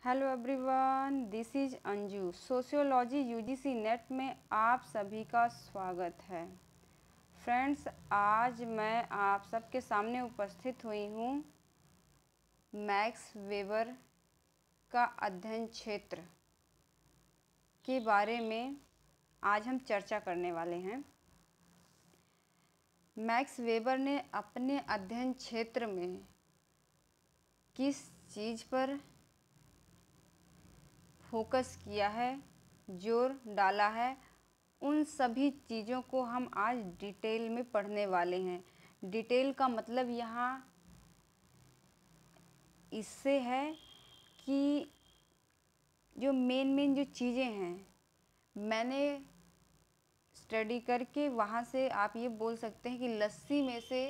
Hello everyone, this is Anju. Sociology UGC net में आप सभी का स्वागत है। फ्रेंड्स, आज मैं आप सबके सामने उपस्थित हुई हूँ मैक्स वेबर का अध्ययन क्षेत्र के बारे में आज हम चर्चा करने वाले हैं। मैक्स वेबर ने अपने अध्ययन क्षेत्र में किस चीज़ पर फोकस किया है, जोर डाला है, उन सभी चीज़ों को हम आज डिटेल में पढ़ने वाले हैं। डिटेल का मतलब यहाँ इससे है कि जो मेन जो चीज़ें हैं मैंने स्टडी करके वहाँ से आप ये बोल सकते हैं कि लस्सी में से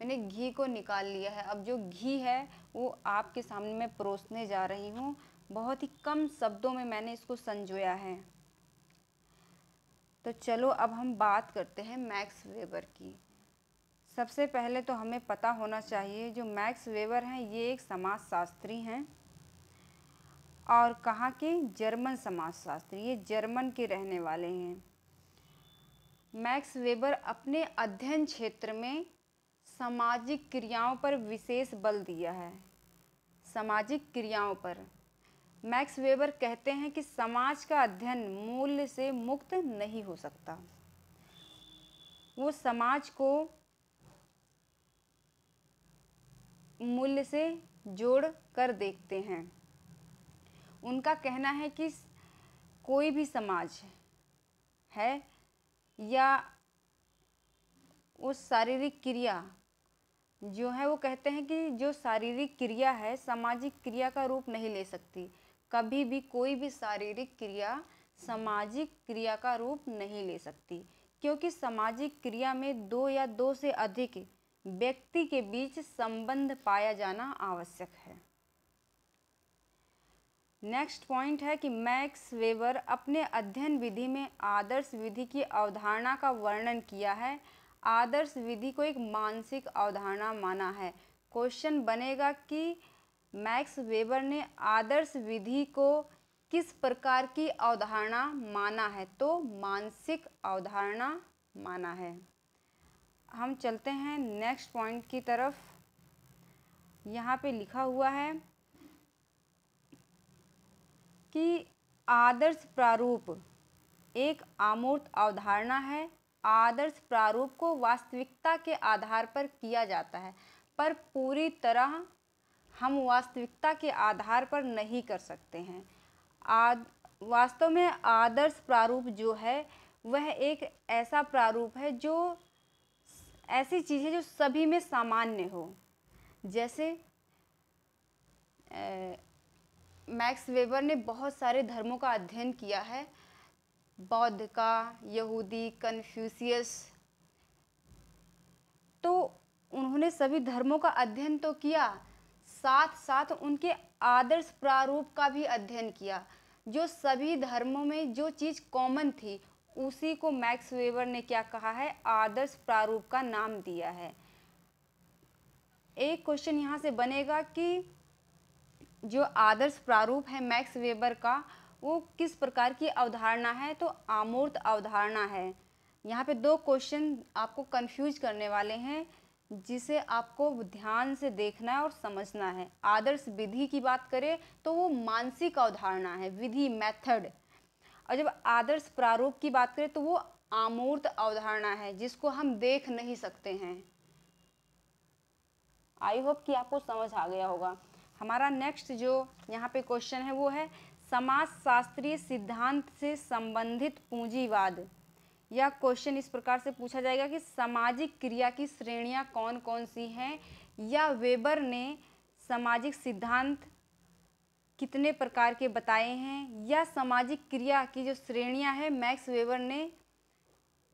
मैंने घी को निकाल लिया है। अब जो घी है वो आपके सामने मैं परोसने जा रही हूँ। बहुत ही कम शब्दों में मैंने इसको संजोया है। तो चलो अब हम बात करते हैं मैक्स वेबर की। सबसे पहले तो हमें पता होना चाहिए जो मैक्स वेबर हैं ये एक समाजशास्त्री हैं और कहाँ के? जर्मन समाजशास्त्री। ये जर्मन के रहने वाले हैं। मैक्स वेबर अपने अध्ययन क्षेत्र में सामाजिक क्रियाओं पर विशेष बल दिया है। सामाजिक क्रियाओं पर मैक्स वेबर कहते हैं कि समाज का अध्ययन मूल्य से मुक्त नहीं हो सकता। वो समाज को मूल्य से जोड़ कर देखते हैं। उनका कहना है कि कोई भी समाज है या उस शारीरिक क्रिया जो है, वो कहते हैं कि जो शारीरिक क्रिया है सामाजिक क्रिया का रूप नहीं ले सकती। कभी भी कोई भी शारीरिक क्रिया सामाजिक क्रिया का रूप नहीं ले सकती, क्योंकि सामाजिक क्रिया में दो या दो से अधिक व्यक्ति के बीच संबंध पाया जाना आवश्यक है। नेक्स्ट पॉइंट है कि मैक्स वेबर अपने अध्ययन विधि में आदर्श विधि की अवधारणा का वर्णन किया है। आदर्श विधि को एक मानसिक अवधारणा माना है। क्वेश्चन बनेगा कि मैक्स वेबर ने आदर्श विधि को किस प्रकार की अवधारणा माना है? तो मानसिक अवधारणा माना है। हम चलते हैं नेक्स्ट पॉइंट की तरफ। यहाँ पे लिखा हुआ है कि आदर्श प्रारूप एक अमूर्त अवधारणा है। आदर्श प्रारूप को वास्तविकता के आधार पर किया जाता है, पर पूरी तरह हम वास्तविकता के आधार पर नहीं कर सकते हैं। वास्तव में आदर्श प्रारूप जो है वह एक ऐसा प्रारूप है जो ऐसी चीज़ है जो सभी में सामान्य हो। जैसे मैक्स वेबर ने बहुत सारे धर्मों का अध्ययन किया है, बौद्ध का, यहूदी, कन्फ्यूशियस। तो उन्होंने सभी धर्मों का अध्ययन तो किया, साथ साथ उनके आदर्श प्रारूप का भी अध्ययन किया। जो सभी धर्मों में जो चीज़ कॉमन थी उसी को मैक्स वेबर ने क्या कहा है? आदर्श प्रारूप का नाम दिया है। एक क्वेश्चन यहाँ से बनेगा कि जो आदर्श प्रारूप है मैक्स वेबर का वो किस प्रकार की अवधारणा है? तो अमूर्त अवधारणा है। यहाँ पे दो क्वेश्चन आपको कंफ्यूज करने वाले हैं जिसे आपको ध्यान से देखना है और समझना है। आदर्श विधि की बात करें तो वो मानसिक अवधारणा है, विधि, मेथड। और जब आदर्श प्रारूप की बात करें तो वो अमूर्त अवधारणा है जिसको हम देख नहीं सकते हैं। आई होप कि आपको समझ आ गया होगा। हमारा नेक्स्ट जो यहाँ पे क्वेश्चन है वो है समाजशास्त्रीय सिद्धांत से संबंधित पूंजीवाद। यह क्वेश्चन इस प्रकार से पूछा जाएगा कि सामाजिक क्रिया की श्रेणियाँ कौन कौन सी हैं, या वेबर ने सामाजिक सिद्धांत कितने प्रकार के बताए हैं, या सामाजिक क्रिया की जो श्रेणियाँ हैं मैक्स वेबर ने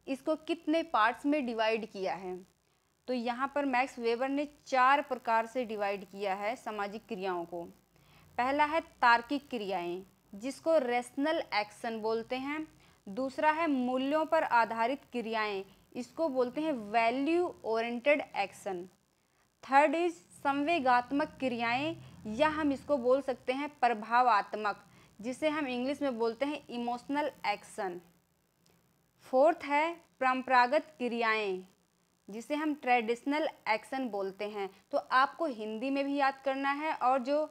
इसको कितने पार्ट्स में डिवाइड किया है। तो यहाँ पर मैक्स वेबर ने 4 प्रकार से डिवाइड किया है सामाजिक क्रियाओं को। पहला है तार्किक क्रियाएं, जिसको रेशनल एक्शन बोलते हैं। दूसरा है मूल्यों पर आधारित क्रियाएं, इसको बोलते हैं value oriented action. Third is संवेगात्मक क्रियाएं, या हम इसको बोल सकते हैं प्रभावात्मक, जिसे हम इंग्लिश में बोलते हैं इमोशनल एक्शन। फोर्थ है परंपरागत क्रियाएं, जिसे हम ट्रेडिशनल एक्शन बोलते हैं। तो आपको हिंदी में भी याद करना है और जो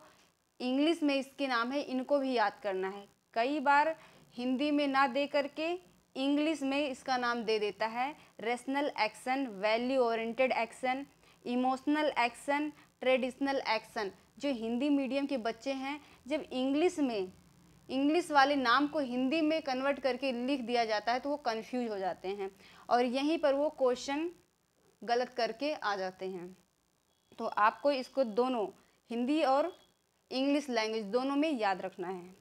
इंग्लिश में इसके नाम है इनको भी याद करना है। कई बार हिंदी में ना दे करके इंग्लिश में इसका नाम दे देता है rational action, value oriented action, emotional action, traditional action. जो हिंदी मीडियम के बच्चे हैं, जब इंग्लिश वाले नाम को हिंदी में कन्वर्ट करके लिख दिया जाता है तो वो कंफ्यूज हो जाते हैं और यहीं पर वो क्वेश्चन गलत करके आ जाते हैं। तो आपको इसको दोनों हिंदी और इंग्लिश लैंग्वेज दोनों में याद रखना है।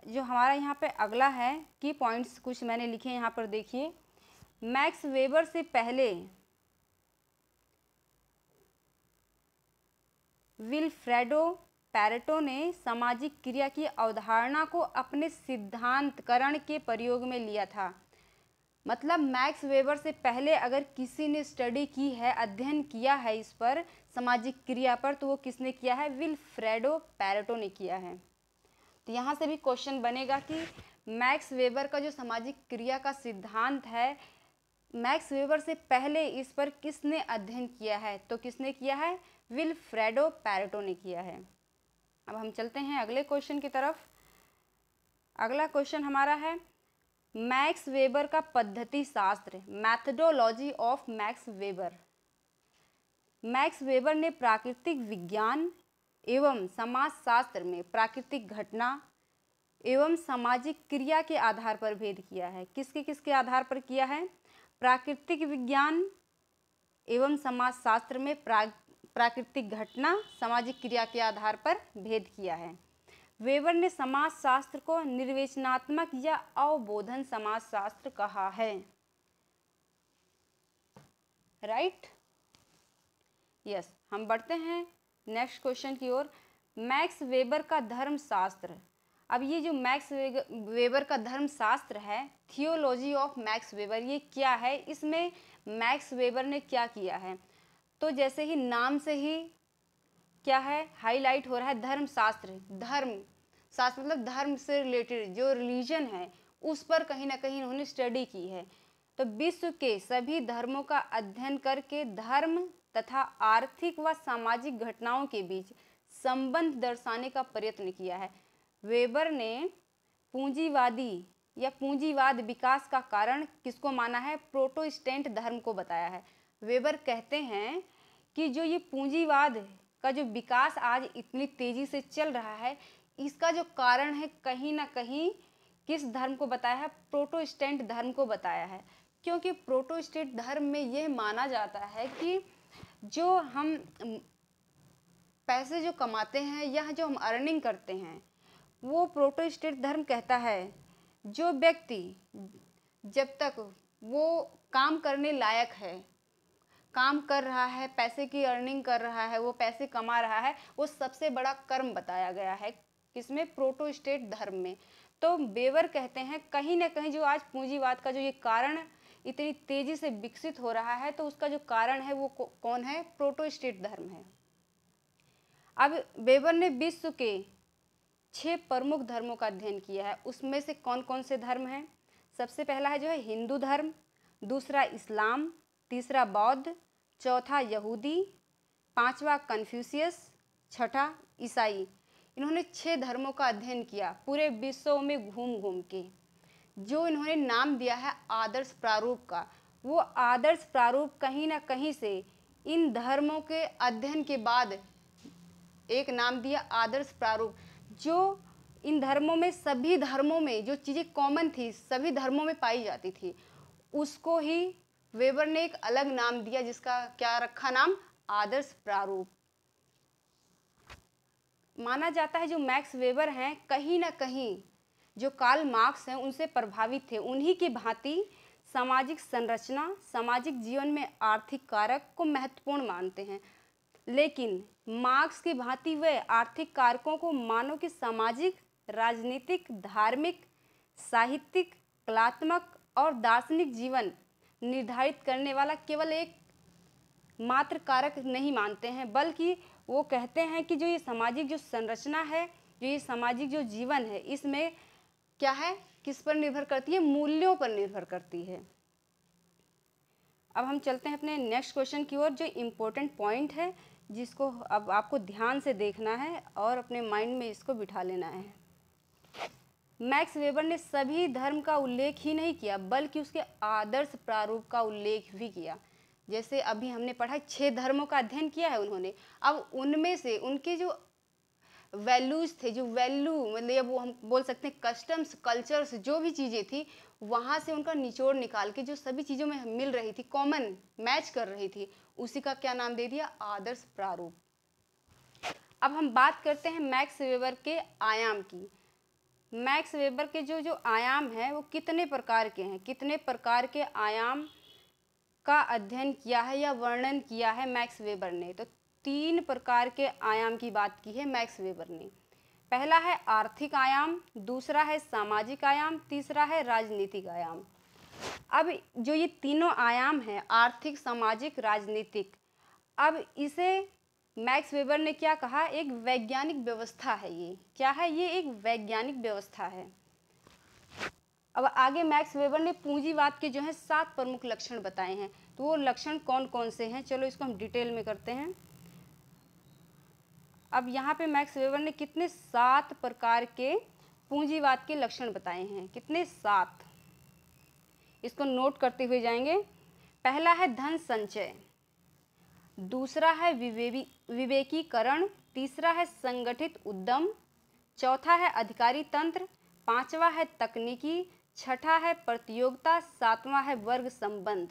जो हमारा यहाँ पे अगला है की पॉइंट्स कुछ मैंने लिखे यहाँ पर देखिए। मैक्स वेबर से पहले विल्फ्रेडो पैरेटो ने सामाजिक क्रिया की अवधारणा को अपने सिद्धांतकरण के प्रयोग में लिया था। मतलब मैक्स वेबर से पहले अगर किसी ने स्टडी की है, अध्ययन किया है इस पर, सामाजिक क्रिया पर, तो वो किसने किया है? विल्फ्रेडो पैरेटो ने किया है। तो यहाँ से भी क्वेश्चन बनेगा कि मैक्स वेबर का जो सामाजिक क्रिया का सिद्धांत है, मैक्स वेबर से पहले इस पर किसने अध्ययन किया है? तो किसने किया है? विल्फ्रेडो पैरेटो ने किया है। अब हम चलते हैं अगले क्वेश्चन की तरफ। अगला क्वेश्चन हमारा है मैक्स वेबर का पद्धति शास्त्र, methodology of max weber. Max weber ने प्राकृतिक विज्ञान एवं समाजशास्त्र में प्राकृतिक घटना एवं सामाजिक क्रिया के आधार पर भेद किया है। किसके किसके आधार पर किया है? प्राकृतिक विज्ञान एवं समाजशास्त्र में प्राकृतिक घटना, सामाजिक क्रिया के आधार पर भेद किया है। वेबर ने समाजशास्त्र को निर्विचारात्मक या अवबोधन समाजशास्त्र कहा है। राइट? यस। हम बढ़ते हैं नेक्स्ट क्वेश्चन की ओर। मैक्स वेबर का धर्मशास्त्र। अब ये जो मैक्स वेबर का धर्मशास्त्र है, थियोलॉजी ऑफ मैक्स वेबर, ये क्या है? इसमें मैक्स वेबर ने क्या किया है? तो जैसे ही नाम से ही क्या है, हाईलाइट हो रहा है धर्मशास्त्र। धर्मशास्त्र मतलब धर्म से रिलेटेड जो रिलीजन है उस पर कहीं ना कहीं उन्होंने स्टडी की है। तो विश्व के सभी धर्मों का अध्ययन करके धर्म तथा आर्थिक व सामाजिक घटनाओं के बीच संबंध दर्शाने का प्रयत्न किया है। वेबर ने पूंजीवादी या पूंजीवाद विकास का कारण किसको माना है? प्रोटेस्टेंट धर्म को बताया है। वेबर कहते हैं कि जो ये पूंजीवाद का जो विकास आज इतनी तेजी से चल रहा है, इसका जो कारण है कहीं ना कहीं किस धर्म को बताया है? प्रोटेस्टेंट धर्म को बताया है। क्योंकि प्रोटेस्टेंट धर्म में यह माना जाता है कि जो हम पैसे जो कमाते हैं या जो हम अर्निंग करते हैं, वो प्रोटेस्टेंट धर्म कहता है जो व्यक्ति जब तक वो काम करने लायक है, काम कर रहा है, पैसे की अर्निंग कर रहा है, वो पैसे कमा रहा है, वो सबसे बड़ा कर्म बताया गया है। किसमें? प्रोटेस्टेंट धर्म में। तो वेबर कहते हैं कहीं ना कहीं जो आज पूंजीवाद का जो ये कारण इतनी तेजी से विकसित हो रहा है, तो उसका जो कारण है वो कौन है? प्रोटेस्टेंट धर्म है। अब वेबर ने विश्व के 6 प्रमुख धर्मों का अध्ययन किया है। उसमें से कौन कौन से धर्म हैं? सबसे पहला है जो है हिंदू धर्म, दूसरा इस्लाम, तीसरा बौद्ध, चौथा यहूदी, पांचवा कन्फ्यूशियस, छठा ईसाई। इन्होंने 6 धर्मों का अध्ययन किया पूरे विश्व में घूम घूम के। जो इन्होंने नाम दिया है आदर्श प्रारूप का, वो आदर्श प्रारूप कहीं ना कहीं से इन धर्मों के अध्ययन के बाद एक नाम दिया आदर्श प्रारूप। जो इन धर्मों में, सभी धर्मों में जो चीज़ें कॉमन थी, सभी धर्मों में पाई जाती थी, उसको ही वेबर ने एक अलग नाम दिया, जिसका क्या रखा नाम? आदर्श प्रारूप। माना जाता है जो मैक्स वेबर हैं कहीं ना कहीं जो कार्ल मार्क्स हैं उनसे प्रभावित थे। उन्हीं की भांति सामाजिक संरचना, सामाजिक जीवन में आर्थिक कारक को महत्वपूर्ण मानते हैं, लेकिन मार्क्स की भांति वे आर्थिक कारकों को मानव के सामाजिक, राजनीतिक, धार्मिक, साहित्यिक, कलात्मक और दार्शनिक जीवन निर्धारित करने वाला केवल एक मात्र कारक नहीं मानते हैं, बल्कि वो कहते हैं कि जो ये सामाजिक जो संरचना है, जो ये सामाजिक जो जीवन है, इसमें क्या है, किस पर निर्भर करती है, मूल्यों पर निर्भर करती है। अब हम चलते हैं अपने नेक्स्ट क्वेश्चन की ओर, जो इम्पोर्टेंट पॉइंट है जिसको अब आपको ध्यान से देखना है और अपने माइंड में इसको बिठा लेना है। मैक्स वेबर ने सभी धर्म का उल्लेख ही नहीं किया, बल्कि उसके आदर्श प्रारूप का उल्लेख भी किया। जैसे अभी हमने पढ़ा 6 धर्मों का अध्ययन किया है उन्होंने, अब उनमें से उनके जो वैल्यूज़ थे, जो वैल्यू मतलब वो हम बोल सकते हैं कस्टम्स, कल्चर्स, जो भी चीज़ें थी, वहाँ से उनका निचोड़ निकाल के जो सभी चीज़ों में मिल रही थी, कॉमन मैच कर रही थी, उसी का क्या नाम दे दिया, आदर्श प्रारूप। अब हम बात करते हैं मैक्स वेबर के आयाम की। मैक्स वेबर के जो आयाम हैं वो कितने प्रकार के हैं, कितने प्रकार के आयाम का अध्ययन किया है या वर्णन किया है मैक्स वेबर ने। तो 3 प्रकार के आयाम की बात की है मैक्स वेबर ने। पहला है आर्थिक आयाम, दूसरा है सामाजिक आयाम, तीसरा है राजनीतिक आयाम। अब जो ये तीनों आयाम हैं, आर्थिक, सामाजिक, राजनीतिक, अब इसे मैक्स वेबर ने क्या कहा, एक वैज्ञानिक व्यवस्था है। ये क्या है, ये एक वैज्ञानिक व्यवस्था है। अब आगे मैक्स वेबर ने पूंजीवाद के जो है 7 प्रमुख लक्षण बताए हैं। तो वो लक्षण कौन कौन से हैं, चलो इसको हम डिटेल में करते हैं। अब यहाँ पे मैक्स वेबर ने कितने 7 प्रकार के पूंजीवाद के लक्षण बताए हैं, कितने 7, इसको नोट करते हुए जाएंगे। पहला है धन संचय, दूसरा है विवेकीकरण, तीसरा है संगठित उद्यम, चौथा है अधिकारी तंत्र, पांचवा है तकनीकी, छठा है प्रतियोगिता, सातवां है वर्ग संबंध।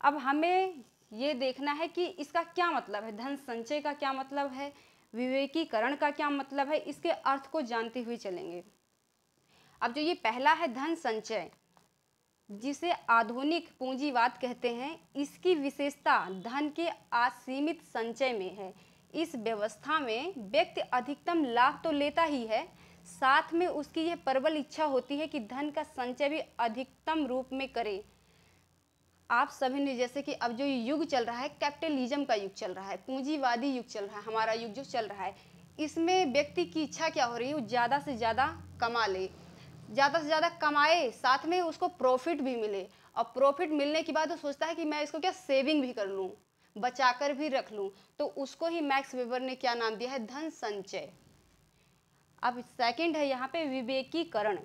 अब हमें ये देखना है कि इसका क्या मतलब है, धन संचय का क्या मतलब है, विवेकीकरण का क्या मतलब है, इसके अर्थ को जानते हुए चलेंगे। अब जो ये पहला है धन संचय, जिसे आधुनिक पूंजीवाद कहते हैं, इसकी विशेषता धन के असीमित संचय में है। इस व्यवस्था में व्यक्ति अधिकतम लाभ तो लेता ही है, साथ में उसकी यह प्रबल इच्छा होती है कि धन का संचय भी अधिकतम रूप में करे। आप सभी ने, जैसे कि अब जो युग चल रहा है, कैपिटलिज्म का युग चल रहा है, पूंजीवादी युग चल रहा है, हमारा युग जो चल रहा है, इसमें व्यक्ति की इच्छा क्या हो रही है, वो ज़्यादा से ज़्यादा कमा ले, ज़्यादा से ज़्यादा कमाए, साथ में उसको प्रॉफिट भी मिले। और प्रॉफिट मिलने के बाद वो सोचता है कि मैं इसको क्या सेविंग भी कर लूँ, बचा कर भी रख लूँ। तो उसको ही मैक्स वेबर ने क्या नाम दिया है, धन संचय। अब सेकंड है यहाँ पे विवेकीकरण।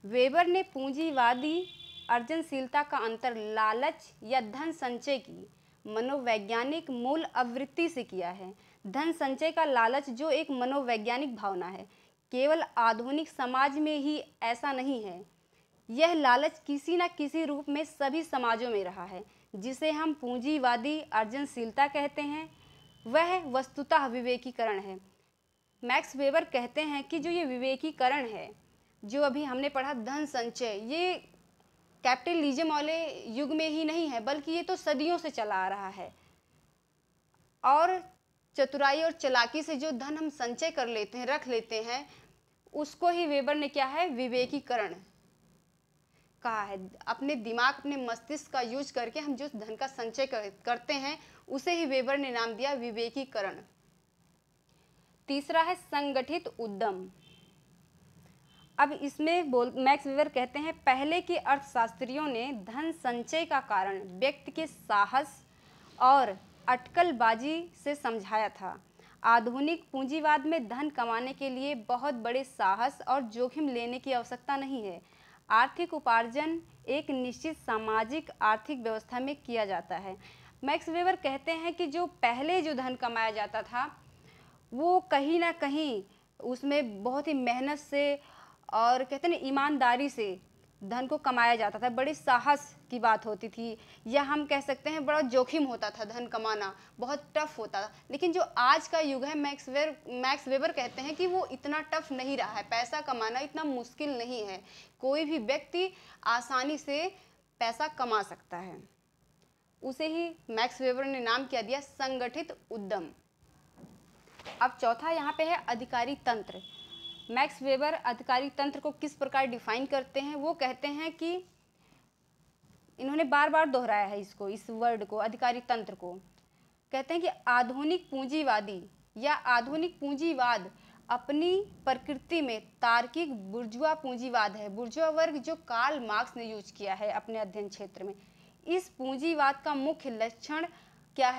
वेबर ने पूंजीवादी अर्जनशीलता का अंतर लालच या धन संचय की मनोवैज्ञानिक मूल आवृत्ति से किया है। धन संचय का लालच जो एक मनोवैज्ञानिक भावना है, केवल आधुनिक समाज में ही ऐसा नहीं है। यह लालच किसी न किसी रूप में सभी समाजों में रहा है। जिसे हम पूंजीवादी अर्जनशीलता कहते हैं, वह वस्तुतः विवेकीकरण है। मैक्स वेबर कहते हैं कि जो ये विवेकीकरण है, जो अभी हमने पढ़ा धन संचय, ये कैपिटलिज्म वाले युग में ही नहीं है, बल्कि ये तो सदियों से चला आ रहा है। और चतुराई और चालाकी से जो धन हम संचय कर लेते हैं, रख लेते हैं, उसको ही वेबर ने क्या है, विवेकीकरण कहा है। अपने दिमाग, अपने मस्तिष्क का यूज करके हम जो धन का संचय करते हैं, उसे ही वेबर ने नाम दिया विवेकीकरण। तीसरा है संगठित उद्यम। अब इसमें मैक्स वेबर कहते हैं, पहले के अर्थशास्त्रियों ने धन संचय का कारण व्यक्ति के साहस और अटकलबाजी से समझाया था। आधुनिक पूंजीवाद में धन कमाने के लिए बहुत बड़े साहस और जोखिम लेने की आवश्यकता नहीं है। आर्थिक उपार्जन एक निश्चित सामाजिक आर्थिक व्यवस्था में किया जाता है। मैक्स वेबर कहते हैं कि जो पहले जो धन कमाया जाता था, वो कहीं ना कहीं उसमें बहुत ही मेहनत से और कहते हैं ना ईमानदारी से धन को कमाया जाता था। बड़े साहस की बात होती थी, या हम कह सकते हैं बड़ा जोखिम होता था, धन कमाना बहुत टफ होता था। लेकिन जो आज का युग है, मैक्स वेबर कहते हैं कि वो इतना टफ नहीं रहा है, पैसा कमाना इतना मुश्किल नहीं है, कोई भी व्यक्ति आसानी से पैसा कमा सकता है। उसे ही मैक्स वेबर ने नाम क्या दिया, संगठित उद्यम। अब चौथा यहाँ पे है अधिकारी तंत्र। मैक्स वेबर अधिकारी तंत्र को किस प्रकार डिफाइन करते हैं, वो कहते हैं कि इन्होंने बार बार दोहराया है इसको, इस वर्ड को, अधिकारी तंत्र को। कहते हैं कि आधुनिक पूंजीवादी या आधुनिक पूंजीवाद अपनी प्रकृति में तार्किक बुर्जुआ पूंजीवाद है। बुर्जुआ वर्ग जो कार्ल मार्क्स ने यूज किया है अपने अध्ययन क्षेत्र में। इस पूंजीवाद का मुख्य लक्षण क्या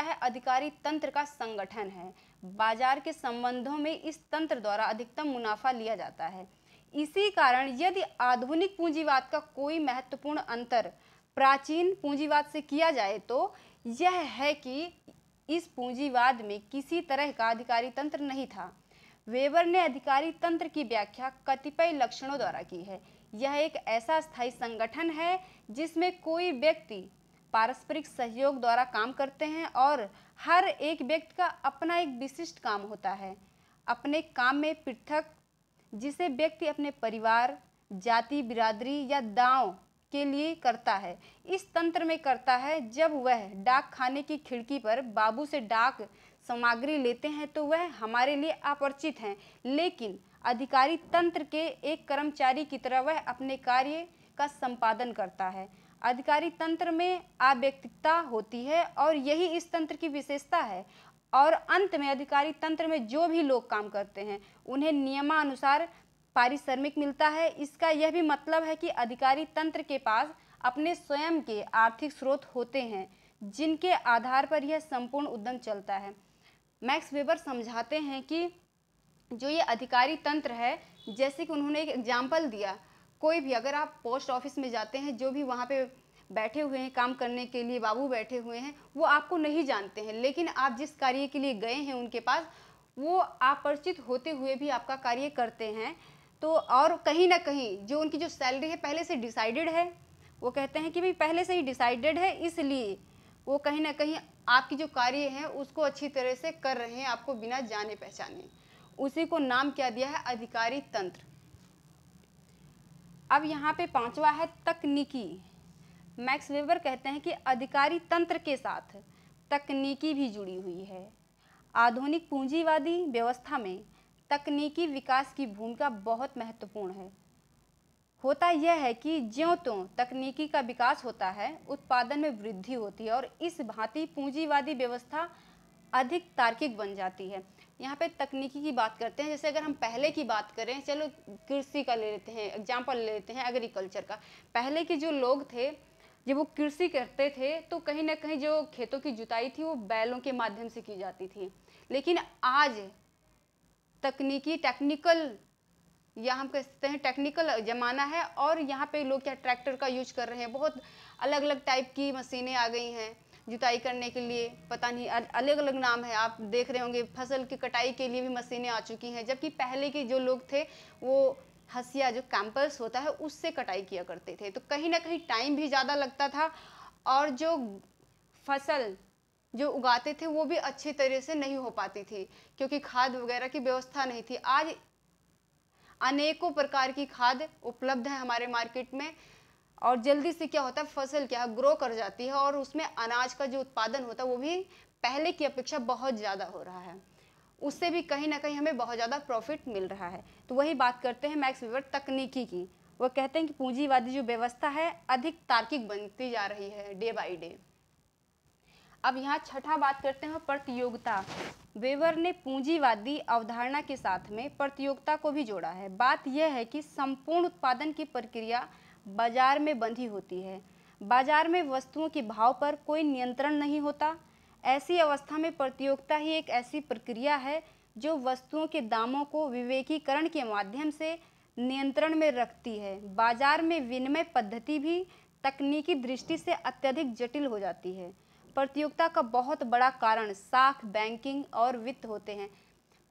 है? अधिकारी तंत्र का संगठन है। बाजार के संबंधों में इस तंत्र द्वारा अधिकतम मुनाफा लिया जाता है। इसी कारण यदि आधुनिक पूंजीवाद का कोई महत्वपूर्ण अंतर प्राचीन पूंजीवाद से किया जाए तो यह है कि इस पूंजीवाद में किसी तरह का अधिकारी तंत्र नहीं था। वेबर ने अधिकारी तंत्र की व्याख्या कतिपय लक्षणों द्वारा की है। यह एक ऐसा स्थायी संगठन है जिसमें कोई व्यक्ति पारस्परिक सहयोग द्वारा काम करते हैं और हर एक व्यक्ति का अपना एक विशिष्ट काम होता है, अपने काम में पृथक, जिसे व्यक्ति अपने परिवार, जाति, बिरादरी या दांव के लिए करता है। इस तंत्र में करता है जब वह डाक खाने की खिड़की पर बाबू से डाक सामग्री लेते हैं तो वह हमारे लिए अपरिचित हैं, लेकिन अधिकारी तंत्र के एक कर्मचारी की तरह वह अपने कार्य का संपादन करता है। अधिकारी तंत्र में अव्यक्तिता होती है और यही इस तंत्र की विशेषता है। और अंत में अधिकारी तंत्र में जो भी लोग काम करते हैं उन्हें नियमानुसार पारिश्रमिक मिलता है। इसका यह भी मतलब है कि अधिकारी तंत्र के पास अपने स्वयं के आर्थिक स्रोत होते हैं जिनके आधार पर यह संपूर्ण उद्यम चलता है। मैक्स वेबर समझाते हैं कि जो ये अधिकारी तंत्र है, जैसे कि उन्होंने एक एग्जाम्पल दिया, कोई भी अगर आप पोस्ट ऑफिस में जाते हैं, जो भी वहाँ पे बैठे हुए हैं काम करने के लिए बाबू बैठे हुए हैं, वो आपको नहीं जानते हैं, लेकिन आप जिस कार्य के लिए गए हैं उनके पास, वो अपरिचित होते हुए भी आपका कार्य करते हैं। तो और कहीं ना कहीं जो उनकी जो सैलरी है पहले से डिसाइडेड है, वो कहते हैं कि भाई पहले से ही डिसाइडेड है, इसलिए वो कहीं ना कहीं आपकी जो कार्य है उसको अच्छी तरह से कर रहे हैं, आपको बिना जाने पहचाने। उसी को नाम क्या दिया है? अधिकारी तंत्र। अब यहाँ पे पांचवा है तकनीकी। मैक्स वेबर कहते हैं कि अधिकारी तंत्र के साथ तकनीकी भी जुड़ी हुई है। आधुनिक पूंजीवादी व्यवस्था में तकनीकी विकास की भूमिका बहुत महत्वपूर्ण है। होता यह है कि ज्यों-त्यों तकनीकी का विकास होता है, उत्पादन में वृद्धि होती है और इस भांति पूंजीवादी व्यवस्था अधिक तार्किक बन जाती है। यहाँ पे तकनीकी की बात करते हैं, जैसे अगर हम पहले की बात करें, चलो कृषि का ले लेते हैं, एग्जाम्पल ले लेते हैं एग्रीकल्चर का। पहले के जो लोग थे जब वो कृषि करते थे तो कहीं ना कहीं जो खेतों की जुताई थी वो बैलों के माध्यम से की जाती थी, लेकिन आज टेक्निकल या हम कह सकते हैं टेक्निकल ज़माना है और यहाँ पे लोग क्या ट्रैक्टर का यूज कर रहे हैं। बहुत अलग अलग टाइप की मशीनें आ गई हैं जुताई करने के लिए, पता नहीं अलग अलग नाम है, आप देख रहे होंगे। फसल की कटाई के लिए भी मशीनें आ चुकी हैं, जबकि पहले के जो लोग थे वो हंसिया जो कैंपर्स होता है उससे कटाई किया करते थे। तो कहीं ना कहीं टाइम भी ज़्यादा लगता था और जो फसल जो उगाते थे वो भी अच्छी तरह से नहीं हो पाती थी क्योंकि खाद वगैरह की व्यवस्था नहीं थी। आज अनेकों प्रकार की खाद उपलब्ध है हमारे मार्केट में और जल्दी से क्या होता है, फसल क्या ग्रो कर जाती है और उसमें अनाज का जो उत्पादन होता है वो भी पहले की अपेक्षा बहुत ज़्यादा हो रहा है। उससे भी कहीं ना कहीं हमें बहुत ज़्यादा प्रॉफिट मिल रहा है। तो वही बात करते हैं मैक्स वेबर तकनीकी की। वो कहते हैं कि पूंजीवादी जो व्यवस्था है अधिक तार्किक बनती जा रही है डे बाई डे। अब यहाँ छठा बात करते हैं प्रतियोगिता। वेबर ने पूंजीवादी अवधारणा के साथ में प्रतियोगिता को भी जोड़ा है। बात यह है कि संपूर्ण उत्पादन की प्रक्रिया बाजार में बंधी होती है। बाजार में वस्तुओं के भाव पर कोई नियंत्रण नहीं होता। ऐसी अवस्था में प्रतियोगिता ही एक ऐसी प्रक्रिया है जो वस्तुओं के दामों को विवेकीकरण के माध्यम से नियंत्रण में रखती है। बाजार में विनिमय पद्धति भी तकनीकी दृष्टि से अत्यधिक जटिल हो जाती है। प्रतियोगिता का बहुत बड़ा कारण साख, बैंकिंग और वित्त होते हैं।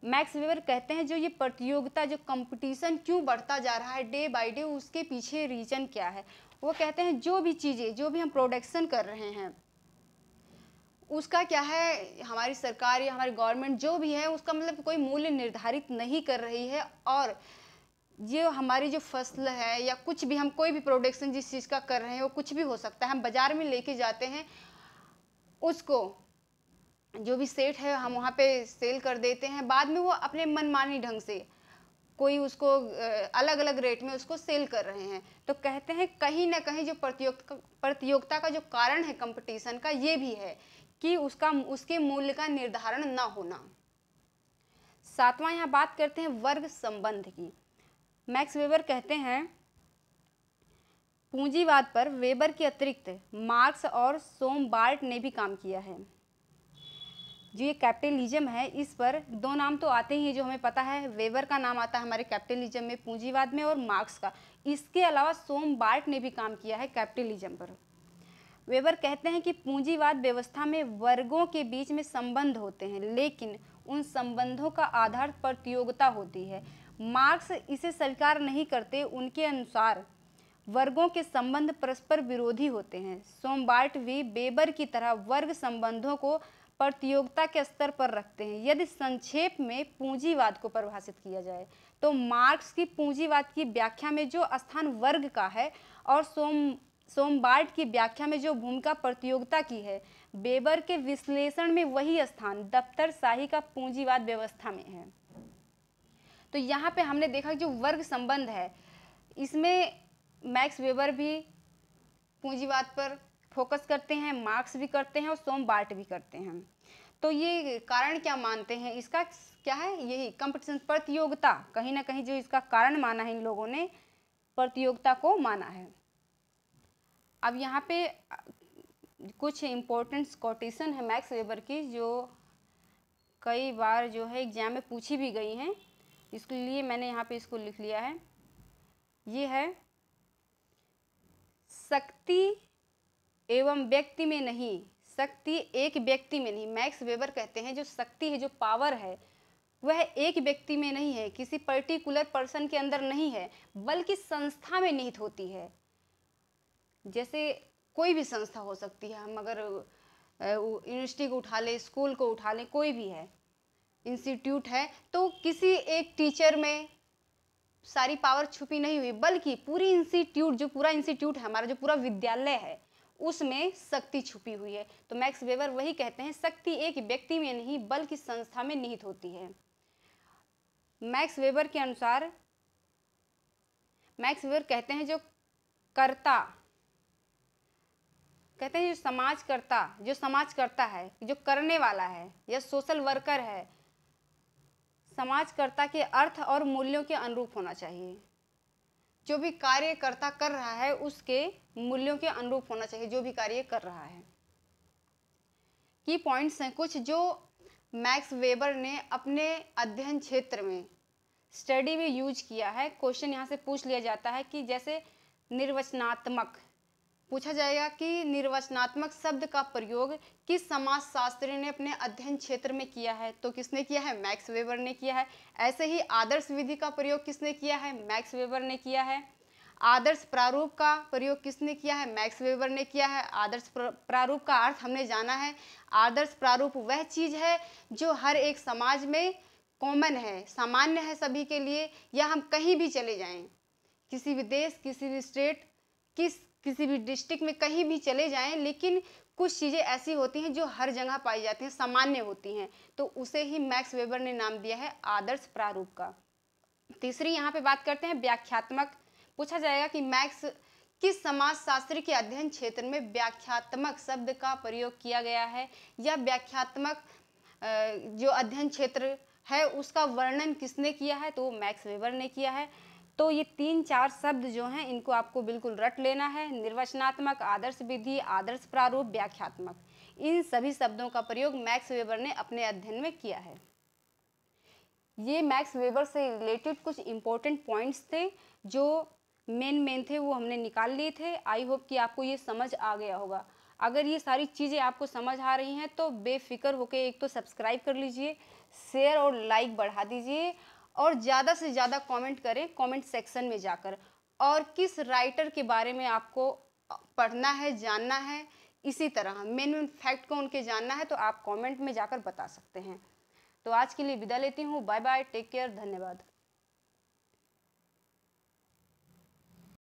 मैक्स वेबर कहते हैं जो ये प्रतियोगिता, जो कंपटीशन क्यों बढ़ता जा रहा है डे बाय डे, उसके पीछे रीजन क्या है। वो कहते हैं जो भी चीज़ें, जो भी हम प्रोडक्शन कर रहे हैं उसका क्या है, हमारी सरकार या हमारी गवर्नमेंट जो भी है उसका मतलब कोई मूल्य निर्धारित नहीं कर रही है। और ये हमारी जो फसल है या कुछ भी, हम कोई भी प्रोडक्शन जिस चीज़ का कर रहे हैं वो कुछ भी हो सकता है। हम बाज़ार में लेके जाते हैं, उसको जो भी सेठ है हम वहाँ पे सेल कर देते हैं, बाद में वो अपने मनमानी ढंग से कोई उसको अलग अलग रेट में उसको सेल कर रहे हैं। तो कहते हैं कहीं ना कहीं जो प्रतियोगिता का जो कारण है कंपटीशन का, ये भी है कि उसके मूल्य का निर्धारण ना होना। सातवां यहाँ बात करते हैं वर्ग संबंध की। मैक्स वेबर कहते हैं पूंजीवाद पर वेबर के अतिरिक्त मार्क्स और सोमबार्ट ने भी काम किया है। जो ये कैपिटलिज्म है, इस पर दो नाम तो आते ही हैं जो हमें पता है, वेबर का नाम आता है हमारे कैपिटलिज्म में, पूंजीवाद में, और मार्क्स का। इसके अलावा सोमबार्ट ने भी काम किया है कैपिटलिज्म पर। वेबर कहते हैं कि पूंजीवाद व्यवस्था में वर्गों के बीच में संबंध होते हैं, लेकिन उन संबंधों का आधार प्रतियोगिता होती है। मार्क्स इसे स्वीकार नहीं करते। उनके अनुसार वर्गों के संबंध परस्पर विरोधी होते हैं। सोमबार्ट भी वेबर की तरह वर्ग संबंधों को प्रतियोगिता के स्तर पर रखते हैं। यदि संक्षेप में पूंजीवाद को परिभाषित किया जाए तो मार्क्स की पूंजीवाद की व्याख्या में जो स्थान वर्ग का है और सोमबार्ट की व्याख्या में जो भूमिका प्रतियोगिता की है, वेबर के विश्लेषण में वही स्थान दफ्तरशाही का पूंजीवाद व्यवस्था में है। तो यहाँ पे हमने देखा जो वर्ग संबंध है, इसमें मैक्स वेबर भी पूंजीवाद पर फोकस करते हैं, मार्क्स भी करते हैं और सोमबार्ट भी करते हैं। तो ये कारण क्या मानते हैं इसका, क्या है, यही कंपटीशन, प्रतियोगिता। कहीं ना कहीं जो इसका कारण माना है इन लोगों ने, प्रतियोगिता को माना है। अब यहाँ पे कुछ इम्पोर्टेंट कोटेशन है मैक्स वेबर की, जो कई बार जो है एग्जाम में पूछी भी गई हैं, इसके लिए मैंने यहाँ पे इसको लिख लिया है। ये है, शक्ति एवं व्यक्ति में नहीं, शक्ति एक व्यक्ति में नहीं। मैक्स वेबर कहते हैं जो शक्ति है, जो पावर है, वह एक व्यक्ति में नहीं है, किसी पर्टिकुलर पर्सन के अंदर नहीं है, बल्कि संस्था में निहित होती है। जैसे कोई भी संस्था हो सकती है, हम अगर यूनिवर्सिटी को उठा लें, स्कूल को उठा लें, कोई भी है, इंस्टीट्यूट है, तो किसी एक टीचर में सारी पावर छुपी नहीं हुई, बल्कि पूरी इंस्टीट्यूट, जो पूरा इंस्टीट्यूट है हमारा, जो पूरा विद्यालय है, उसमें शक्ति छुपी हुई है। तो मैक्स वेबर वही कहते हैं, शक्ति एक व्यक्ति में नहीं बल्कि संस्था में निहित होती है। मैक्स वेबर के अनुसार, मैक्स वेबर कहते हैं जो कर्ता, कहते हैं जो समाज करता है, जो करने वाला है या सोशल वर्कर है, समाजकर्ता के अर्थ और मूल्यों के अनुरूप होना चाहिए। जो भी कार्य कर्ता कर रहा है उसके मूल्यों के अनुरूप होना चाहिए, जो भी कार्य कर रहा है। की पॉइंट्स हैं कुछ जो मैक्स वेबर ने अपने अध्ययन क्षेत्र में, स्टडी में यूज किया है। क्वेश्चन यहाँ से पूछ लिया जाता है कि जैसे निर्वचनात्मक, पूछा जाएगा कि निर्वचनात्मक शब्द का प्रयोग किस समाजशास्त्री ने अपने अध्ययन क्षेत्र में किया है, तो किसने किया है, मैक्स वेबर ने किया है। ऐसे ही आदर्श विधि का प्रयोग किसने किया है, मैक्स वेबर ने किया है। आदर्श प्रारूप का प्रयोग किसने किया है, मैक्स वेबर ने किया है। आदर्श प्रारूप का अर्थ हमने जाना है। आदर्श प्रारूप वह चीज है जो हर एक समाज में कॉमन है, सामान्य है सभी के लिए, या हम कहीं भी चले जाएं, किसी भी देश, किसी भी स्टेट, किसी भी डिस्ट्रिक्ट में कहीं भी चले जाएं, लेकिन कुछ चीज़ें ऐसी होती हैं जो हर जगह पाई जाती हैं, सामान्य होती हैं, तो उसे ही मैक्स वेबर ने नाम दिया है आदर्श प्रारूप का। तीसरी यहाँ पे बात करते हैं व्याख्यात्मक। पूछा जाएगा कि मैक्स किस समाजशास्त्री के अध्ययन क्षेत्र में व्याख्यात्मक शब्द का प्रयोग किया गया है, या व्याख्यात्मक जो अध्ययन क्षेत्र है उसका वर्णन किसने किया है, तो मैक्स वेबर ने किया है। तो ये 3-4 शब्द जो हैं इनको आपको बिल्कुल रट लेना है, निर्वचनात्मक, आदर्श विधि, आदर्श प्रारूप, व्याख्यात्मक। इन सभी शब्दों का प्रयोग मैक्स वेबर ने अपने अध्ययन में किया है। ये मैक्स वेबर से रिलेटेड कुछ इंपॉर्टेंट पॉइंट्स थे, जो मेन थे वो हमने निकाल लिए थे। आई होप कि आपको ये समझ आ गया होगा। अगर ये सारी चीज़ें आपको समझ आ रही हैं तो बेफिक्र होकर एक तो सब्सक्राइब कर लीजिए, शेयर और लाइक बढ़ा दीजिए, और ज़्यादा से ज़्यादा कमेंट करें कमेंट सेक्शन में जाकर। और किस राइटर के बारे में आपको पढ़ना है, जानना है, इसी तरह मेन फैक्ट को उनके जानना है, तो आप कमेंट में जाकर बता सकते हैं। तो आज के लिए विदा लेती हूँ। बाय बाय, टेक केयर, धन्यवाद।